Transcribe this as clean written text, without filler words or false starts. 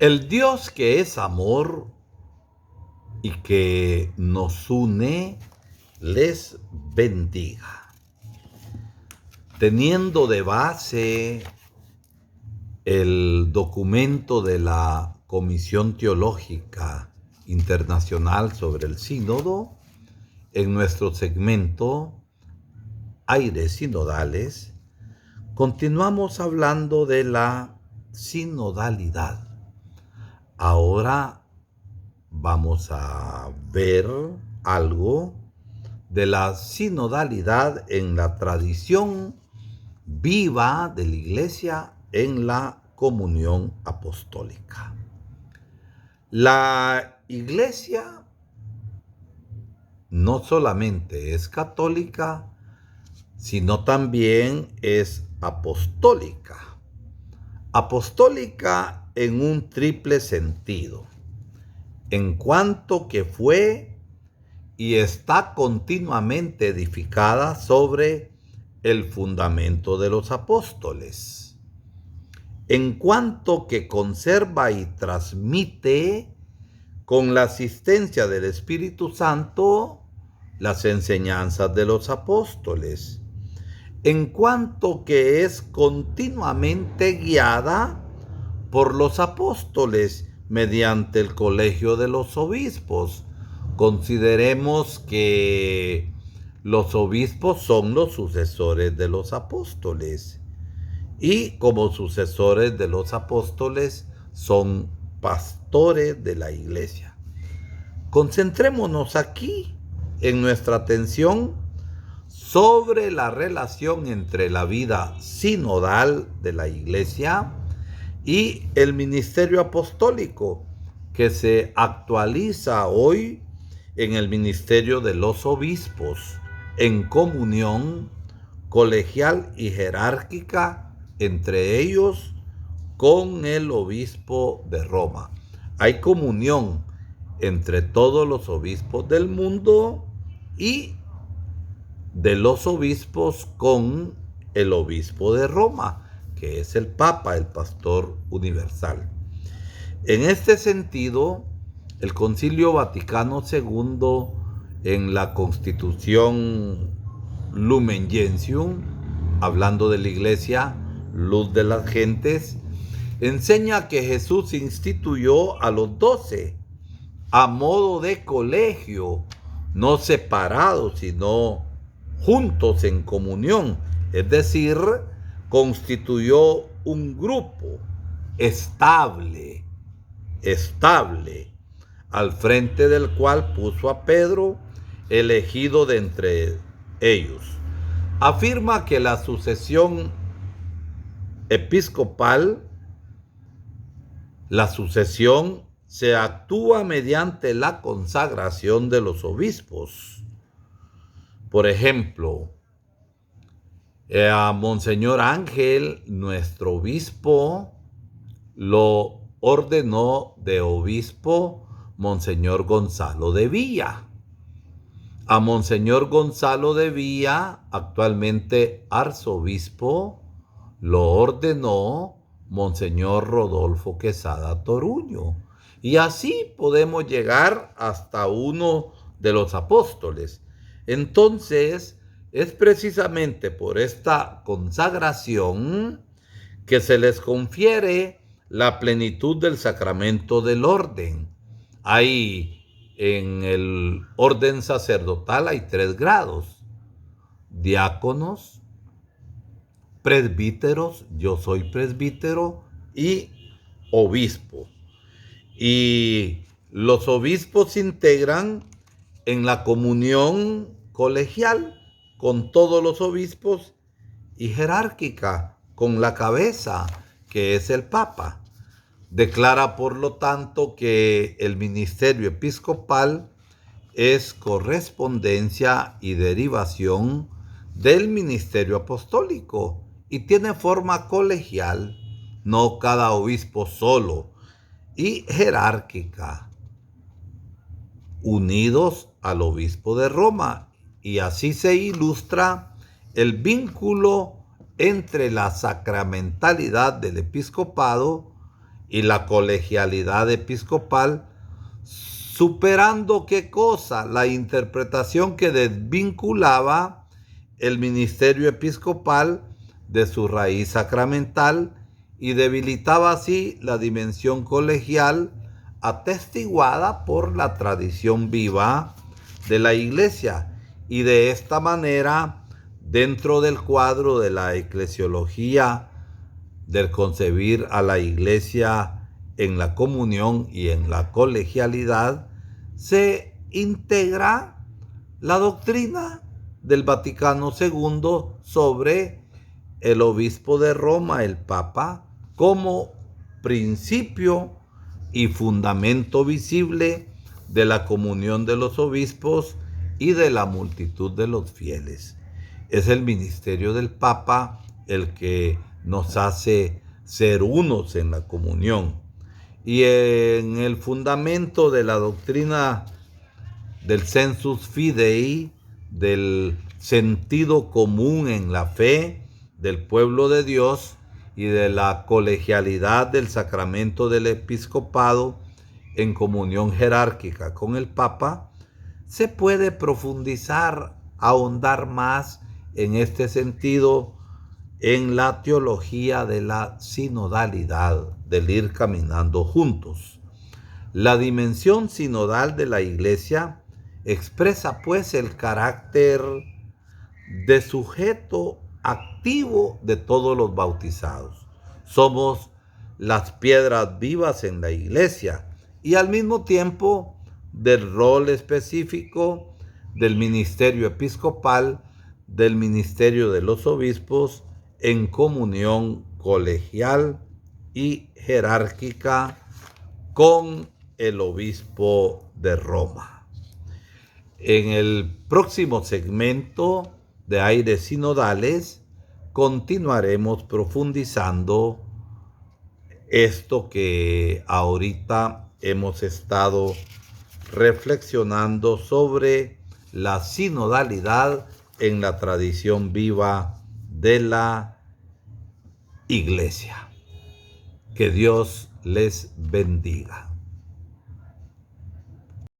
El Dios que es amor y que nos une, les bendiga. Teniendo de base el documento de la Comisión Teológica Internacional sobre el Sínodo, en nuestro segmento Aires Sinodales, continuamos hablando de la sinodalidad. Ahora vamos a ver algo de la sinodalidad en la tradición viva de la Iglesia en la comunión apostólica. La Iglesia no solamente es católica, sino también es apostólica. Apostólica en un triple sentido, en cuanto que fue y está continuamente edificada sobre el fundamento de los apóstoles, en cuanto que conserva y transmite con la asistencia del Espíritu Santo las enseñanzas de los apóstoles, en cuanto que es continuamente guiada por los apóstoles mediante el colegio de los obispos. Consideremos que los obispos son los sucesores de los apóstoles y como sucesores de los apóstoles son pastores de la iglesia. Concentrémonos aquí en nuestra atención sobre la relación entre la vida sinodal de la iglesia y el ministerio apostólico que se actualiza hoy en el ministerio de los obispos, en comunión colegial y jerárquica entre ellos con el obispo de Roma. Hay comunión entre todos los obispos del mundo y de los obispos con el obispo de Roma, que es el Papa, el pastor universal. En este sentido, el Concilio Vaticano II, en la Constitución Lumen Gentium, hablando de la Iglesia, luz de las gentes, enseña que Jesús instituyó a los 12 a modo de colegio, no separados, sino juntos en comunión, es decir, constituyó un grupo estable, al frente del cual puso a Pedro, elegido de entre ellos. Afirma que la sucesión episcopal, la sucesión se actúa mediante la consagración de los obispos. Por ejemplo, a Monseñor Ángel, nuestro obispo, lo ordenó de obispo Monseñor Gonzalo de Villa. A Monseñor Gonzalo de Villa, actualmente arzobispo, lo ordenó Monseñor Rodolfo Quesada Toruño. Y así podemos llegar hasta uno de los apóstoles. Entonces, es precisamente por esta consagración que se les confiere la plenitud del sacramento del orden. En el orden sacerdotal hay 3 grados: diáconos, presbíteros, yo soy presbítero, y obispo. Y los obispos se integran en la comunión colegial con todos los obispos y jerárquica con la cabeza, que es el Papa. Declara, por lo tanto, que el ministerio episcopal es correspondencia y derivación del ministerio apostólico y tiene forma colegial, no cada obispo solo, y jerárquica, unidos al obispo de Roma. Y así se ilustra el vínculo entre la sacramentalidad del episcopado y la colegialidad episcopal, superando ¿qué cosa? La interpretación que desvinculaba el ministerio episcopal de su raíz sacramental y debilitaba así la dimensión colegial atestiguada por la tradición viva de la Iglesia, y de esta manera, dentro del cuadro de la eclesiología, del concebir a la Iglesia en la comunión y en la colegialidad, se integra la doctrina del Vaticano II sobre el obispo de Roma, el Papa, como principio y fundamento visible de la comunión de los obispos y de la multitud de los fieles. Es el ministerio del Papa el que nos hace ser unos en la comunión. Y en el fundamento de la doctrina del sensus fidei, del sentido común en la fe del pueblo de Dios y de la colegialidad del sacramento del episcopado en comunión jerárquica con el Papa, se puede profundizar, ahondar más en este sentido en la teología de la sinodalidad, del ir caminando juntos. La dimensión sinodal de la Iglesia expresa pues el carácter de sujeto activo de todos los bautizados. Somos las piedras vivas en la Iglesia y al mismo tiempo del rol específico del ministerio episcopal, del ministerio de los obispos en comunión colegial y jerárquica con el obispo de Roma. En el próximo segmento de Aires Sinodales continuaremos profundizando esto que ahorita hemos estado reflexionando sobre la sinodalidad en la tradición viva de la Iglesia. Que Dios les bendiga.